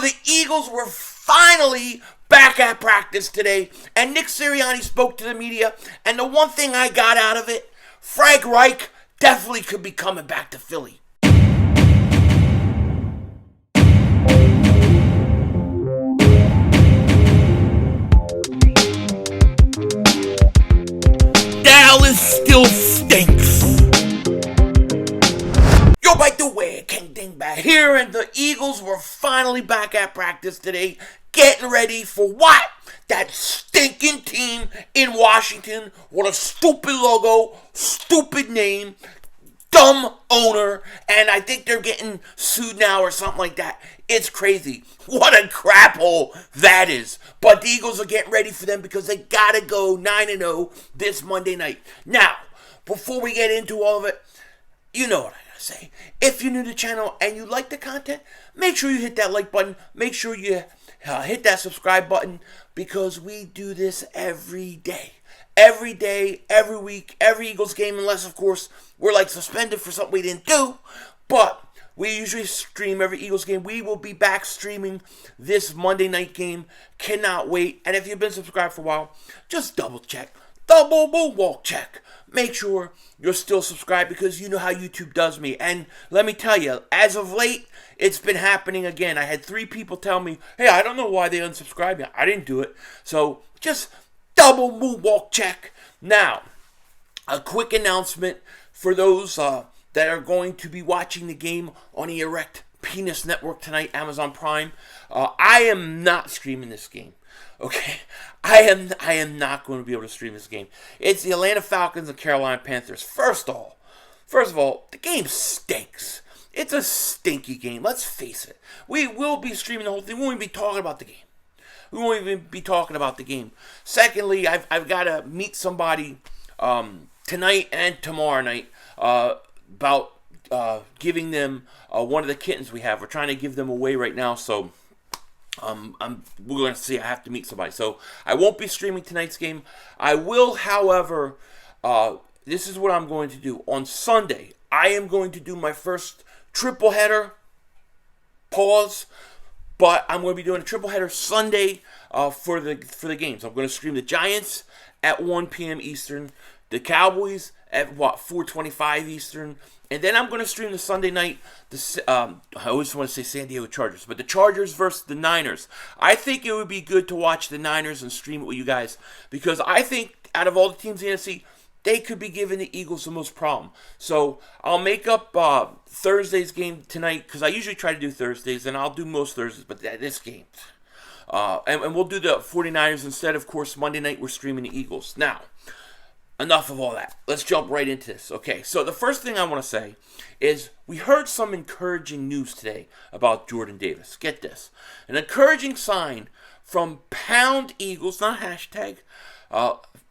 the Eagles were finally back at practice today, and Nick Sirianni spoke to the media, and the one thing I got out of it, Frank Reich definitely could be coming back to Philly. Dallas still stinks. Yo, by the way, King Dingbat here, and the Eagles were finally back at practice today, getting ready for what? That stinking team in Washington with a stupid logo, stupid name, dumb owner, and I think they're getting sued now or something like that. It's crazy. What a crap hole that is. But the Eagles are getting ready for them because they gotta go 9-0 this Monday night. Now, before we get into all of it, you know what I gotta say. If you're new to the channel and you like the content, make sure you hit that like button. Make sure you hit that subscribe button, because we do this every day. Every day, every week, every Eagles game, unless, of course, we're like suspended for something we didn't do. But we usually stream every Eagles game. We will be back streaming this Monday night game. Cannot wait. And if you've been subscribed for a while, just double check. Double walk check. Make sure you're still subscribed, because you know how YouTube does me. And let me tell you, as of late, it's been happening again. I had 3 people tell me, hey, I don't know why they unsubscribed me. I didn't do it. So just double moonwalk check. Now, a quick announcement for those that are going to be watching the game on the Erect Penis Network tonight, Amazon Prime. I am not streaming this game. Okay, I am not going to be able to stream this game. It's the Atlanta Falcons and Carolina Panthers. First of all, the game stinks. It's a stinky game. Let's face it. We will be streaming the whole thing. We won't even be talking about the game. We won't even be talking about the game. Secondly, I've got to meet somebody tonight and tomorrow night about giving them one of the kittens we have. We're trying to give them away right now, so we're going to see. I have to meet somebody. So I won't be streaming tonight's game. I will, however, this is what I'm going to do. On Sunday, I am going to do my first triple header. Pause. But I'm going to be doing a triple header Sunday for the games. I'm going to stream the Giants at 1 p.m. Eastern, the Cowboys at 4:25 Eastern, and then I'm going to stream the Sunday night. I always want to say San Diego Chargers, but the Chargers versus the Niners. I think it would be good to watch the Niners and stream it with you guys, because I think out of all the teams in the NFC, they could be giving the Eagles the most problem. So I'll make up Thursday's game tonight, because I usually try to do Thursdays, and I'll do most Thursdays, but this game. And we'll do the 49ers instead. Of course, Monday night we're streaming the Eagles. Now, enough of all that. Let's jump right into this. Okay, so the first thing I want to say is we heard some encouraging news today about Jordan Davis. Get this. An encouraging sign from Pound Eagles, not hashtag,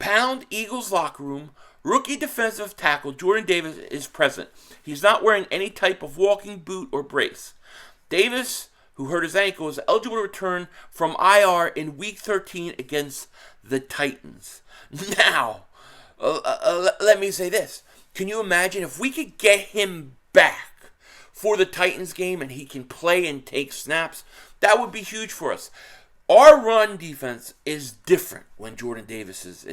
Pound Eagles locker room. Rookie defensive tackle Jordan Davis is present. He's not wearing any type of walking boot or brace. Davis, who hurt his ankle, is eligible to return from IR in Week 13 against the Titans. Now, let me say this. Can you imagine if we could get him back for the Titans game and he can play and take snaps? That would be huge for us. Our run defense is different when Jordan Davis is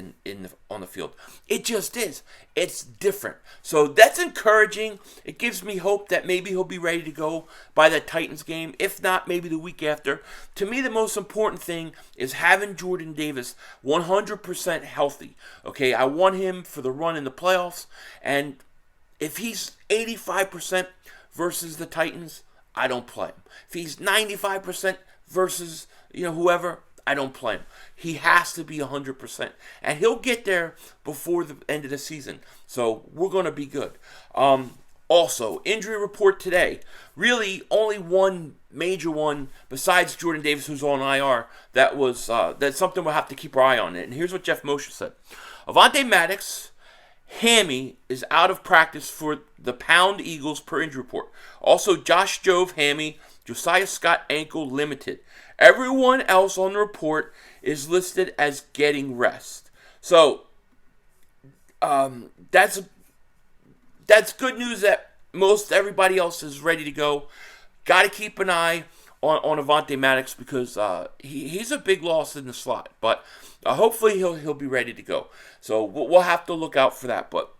on the field. It just is. It's different. So that's encouraging. It gives me hope that maybe he'll be ready to go by the Titans game. If not, maybe the week after. To me, the most important thing is having Jordan Davis 100% healthy. Okay, I want him for the run in the playoffs. And if he's 85% versus the Titans, I don't play him. If he's 95% versus whoever, I don't play him. He has to be 100%. And he'll get there before the end of the season. So we're going to be good. Also, injury report today. Really, only one major one besides Jordan Davis, who's on IR. That's something we'll have to keep our eye on. And here's what Jeff Mosher said. Avonte Maddox, hammy, is out of practice for the Pound Eagles per injury report. Also, Josh Jove, hammy. Josiah Scott, ankle, limited. Everyone else on the report is listed as getting rest. So, that's good news that most everybody else is ready to go. Got to keep an eye on Avonte Maddox because he's a big loss in the slot. But hopefully he'll be ready to go. So we'll have to look out for that. But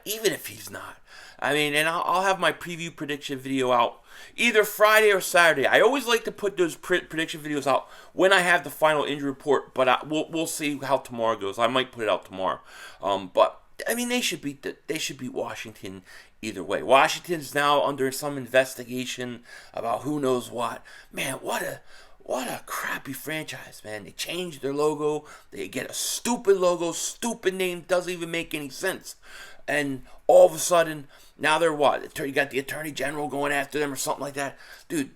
even if he's not, I mean, and I'll have my preview prediction video out either Friday or Saturday. I always like to put those prediction videos out when I have the final injury report, but we'll see how tomorrow goes. I might put it out tomorrow. But I mean, they should beat Washington either way. Washington's now under some investigation about who knows what. Man, what a crappy franchise, man. They changed their logo. They get a stupid logo, stupid name, doesn't even make any sense. And all of a sudden, now they're what? You got the Attorney General going after them or something like that. Dude,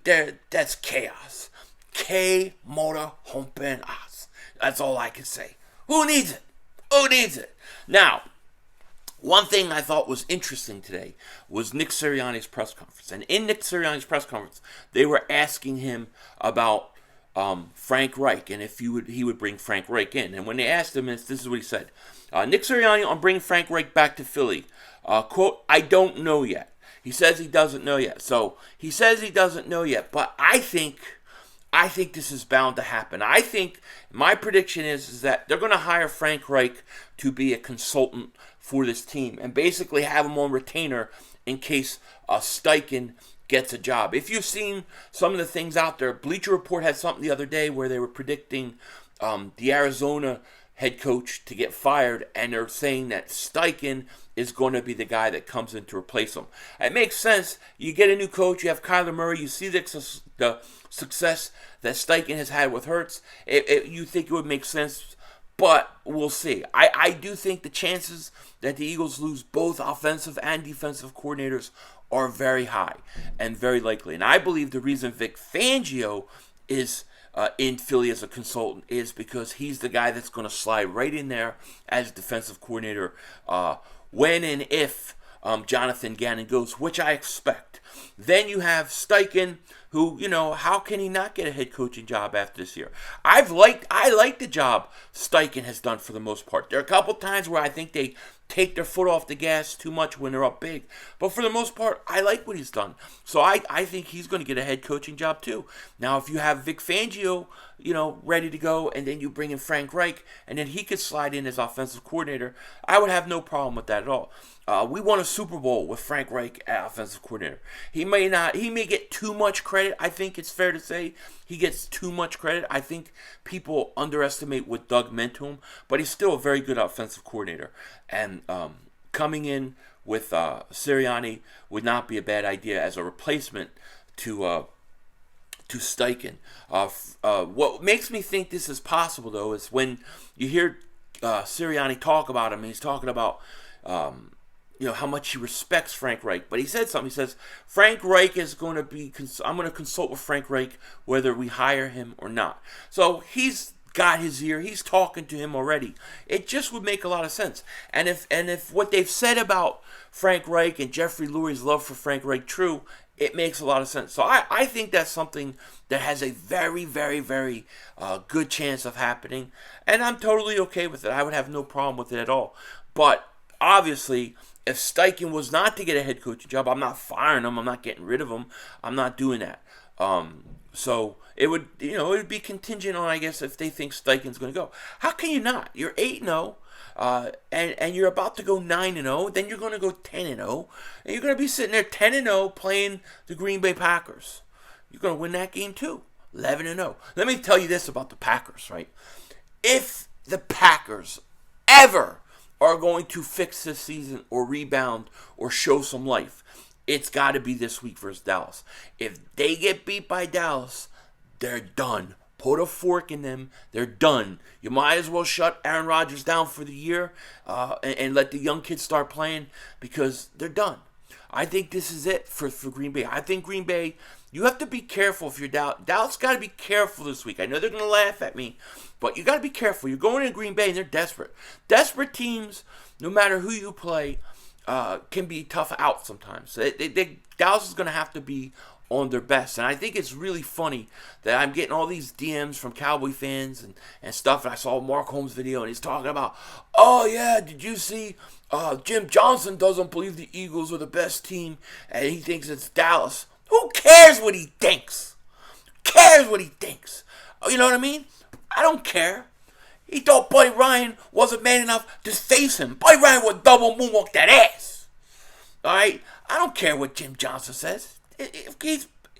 that's chaos. K-Motor Humpen Ass. That's all I can say. Who needs it? Who needs it? Now, one thing I thought was interesting today was Nick Sirianni's press conference. And in Nick Sirianni's press conference, they were asking him about Frank Reich and if he would bring Frank Reich in. And when they asked him this is what he said. Nick Sirianni on bringing Frank Reich back to Philly. Quote, I don't know yet. He says he doesn't know yet. So he says he doesn't know yet. But I think this is bound to happen. I think my prediction is that they're going to hire Frank Reich to be a consultant for this team and basically have him on retainer in case Steichen gets a job. If you've seen some of the things out there, Bleacher Report had something the other day where they were predicting the Arizona head coach to get fired, and they're saying that Steichen is going to be the guy that comes in to replace him. It makes sense. You get a new coach, you have Kyler Murray, you see the success that Steichen has had with Hurts. You think it would make sense, but we'll see. I do think the chances that the Eagles lose both offensive and defensive coordinators are very high and very likely. And I believe the reason Vic Fangio is in Philly as a consultant is because he's the guy that's going to slide right in there as defensive coordinator when and if Jonathan Gannon goes, which I expect. Then you have Steichen, who, how can he not get a head coaching job after this year? I like the job Steichen has done for the most part. There are a couple times where I think they take their foot off the gas too much when they're up big. But for the most part, I like what he's done. So I think he's going to get a head coaching job too. Now, if you have Vic Fangio, ready to go, and then you bring in Frank Reich, and then he could slide in as offensive coordinator, I would have no problem with that at all. We won a Super Bowl with Frank Reich as offensive coordinator. He may get too much credit. I think it's fair to say he gets too much credit. I think people underestimate what Doug meant to him, but he's still a very good offensive coordinator. And coming in with Sirianni would not be a bad idea as a replacement to Steichen. What makes me think this is possible, though, is when you hear Sirianni talk about him, he's talking about how much he respects Frank Reich. But he said something. He says, Frank Reich is going to be, I'm going to consult with Frank Reich whether we hire him or not. So he's got his ear. He's talking to him already. It just would make a lot of sense. And if what they've said about Frank Reich and Jeffrey Lurie's love for Frank Reich true, it makes a lot of sense. So I think that's something that has a very, very, very good chance of happening. And I'm totally okay with it. I would have no problem with it at all. But obviously, if Steichen was not to get a head coaching job, I'm not firing him. I'm not getting rid of him. I'm not doing that. So it would, it would be contingent on, I guess, if they think Steichen's going to go. How can you not? You're 8-0, and you're about to go 9-0. Then you're going to go 10-0, and you're going to be sitting there 10-0 playing the Green Bay Packers. You're going to win that game too, 11-0. Let me tell you this about the Packers, right? If the Packers ever are going to fix this season or rebound or show some life, it's got to be this week versus Dallas. If they get beat by Dallas, they're done. Put a fork in them. They're done. You might as well shut Aaron Rodgers down for the year and let the young kids start playing because they're done. I think this is it for Green Bay. I think Green Bay, you have to be careful if you're Dallas. Dallas got to be careful this week. I know they're going to laugh at me, but you got to be careful. You're going to Green Bay and they're desperate. Desperate teams, no matter who you play, can be tough out sometimes. Dallas is going to have to be on their best. And I think it's really funny that I'm getting all these DMs from Cowboy fans and stuff. And I saw Mark Holmes' video and he's talking about, oh yeah, did you see Jim Johnson doesn't believe the Eagles are the best team and he thinks it's Dallas. Who cares what he thinks? cares what he thinks? You know what I mean? I don't care. He thought Buddy Ryan wasn't man enough to face him. Buddy Ryan would double moonwalk that ass. All right? I don't care what Jim Johnson says.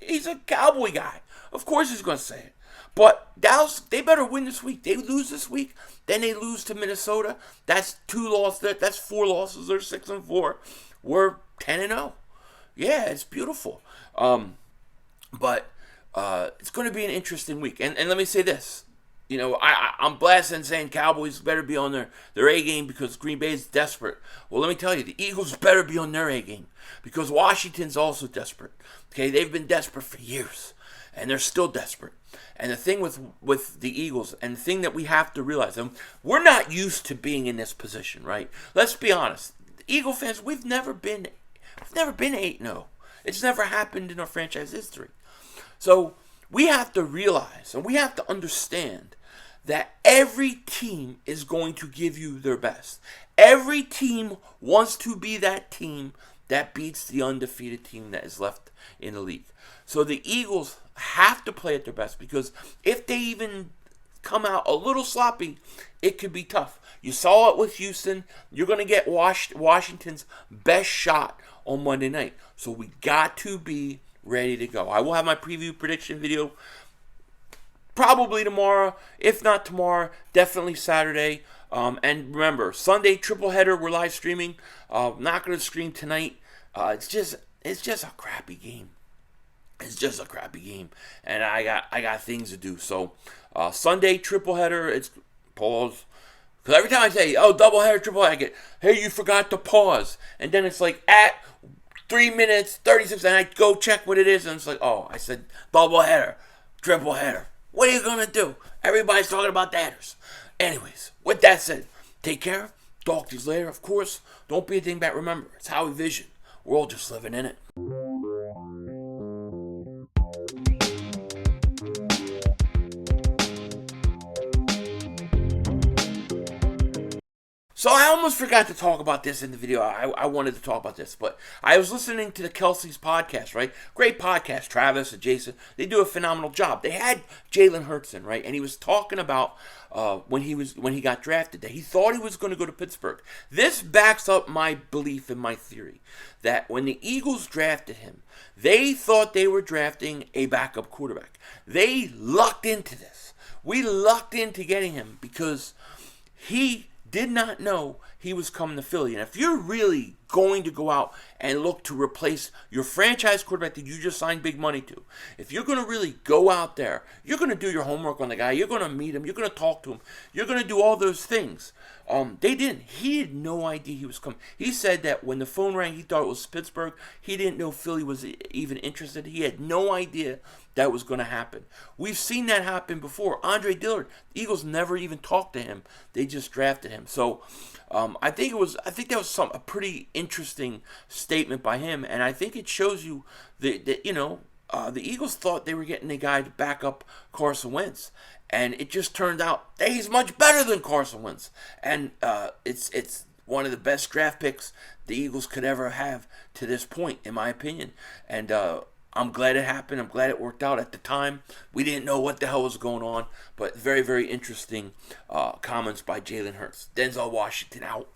He's a Cowboy guy. Of course he's going to say it. But Dallas, they better win this week. They lose this week, then they lose to Minnesota. That's 2 losses. That's 4 losses. They're 6-4. We're 10-0. Yeah, it's beautiful. But it's going to be an interesting week. And let me say this. You know, I'm blasting saying Cowboys better be on their A game because Green Bay is desperate. Well, let me tell you, the Eagles better be on their A game because Washington's also desperate. Okay, they've been desperate for years, and they're still desperate. And the thing with the Eagles, and the thing that we have to realize, we're not used to being in this position, right? Let's be honest. Eagle fans, we've never been 8-0. It's never happened in our franchise history. So we have to realize, and we have to understand that every team is going to give you their best. Every team wants to be that team that beats the undefeated team that is left in the league. So the Eagles have to play at their best because if they even come out a little sloppy, it could be tough. You saw it with Houston. You're going to get Washington's best shot on Monday night. So we got to be ready to go. I will have my preview prediction video probably tomorrow. If not tomorrow, definitely Saturday. And remember, Sunday triple header. We're live streaming. Not going to stream tonight. It's just a crappy game. It's just a crappy game, and I got things to do. So Sunday triple header. It's pause. Because every time I say, oh, double header, triple header, I get, hey, you forgot to pause. And then it's like at 3 minutes, 36, and I go check what it is, and it's like, oh, I said double header, triple header. What are you going to do? Everybody's talking about the headers. Anyways, with that said, take care. Talk to you later. Of course, don't be a dingbat. Remember, it's how we vision. We're all just living in it. So I almost forgot to talk about this in the video. I wanted to talk about this, but I was listening to the Kelsey's podcast, right? Great podcast. Travis and Jason, they do a phenomenal job. They had Jalen Hurts in, right? And he was talking about when he got drafted that he thought he was going to go to Pittsburgh. This backs up my belief and my theory that when the Eagles drafted him, they thought they were drafting a backup quarterback. They lucked into this. We lucked into getting him because he did not know he was coming to Philly. And if you're really going to go out and look to replace your franchise quarterback that you just signed big money to, if you're going to really go out there, you're going to do your homework on the guy, you're going to meet him, you're going to talk to him, you're going to do all those things. They didn't. He had no idea he was coming. He said that when the phone rang, he thought it was Pittsburgh. He didn't know Philly was even interested. He had no idea that was going to happen. We've seen that happen before. Andre Dillard, the Eagles never even talked to him. They just drafted him. So I think that was a pretty interesting statement by him, and I think it shows you that the Eagles thought they were getting a guy to back up Carson Wentz. And it just turned out that he's much better than Carson Wentz. And it's one of the best draft picks the Eagles could ever have to this point, in my opinion. And I'm glad it happened. I'm glad it worked out. At the time, we didn't know what the hell was going on. But very, very interesting comments by Jalen Hurts. Denzel Washington out.